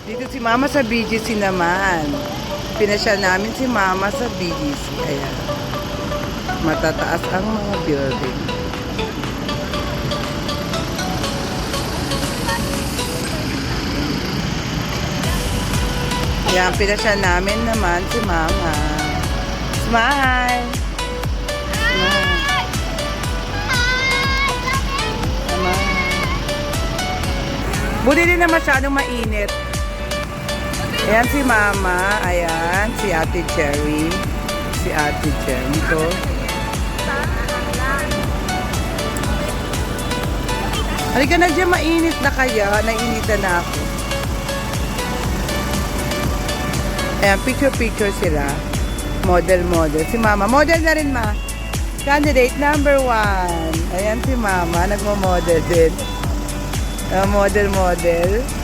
Dito si Mama sa BGC naman. Pinasyal namin si Mama sa BGC. Ayan. Matataas ang mga building. Ayan, pinasyal namin naman si Mama. Smile! Smile! Smile! Buti din na masyadong mainit. Ayan si Mama. Ayan, si Ate Cherry. Si Ate Cherry ko. Halika na dyan, mainit na kaya. Nainitan na ako. Ayan, picture-picture sila. Model-model. Si Mama. Model na rin, Ma. Candidate number 1. Ayan si Mama. Nagmo-model din. Model-model.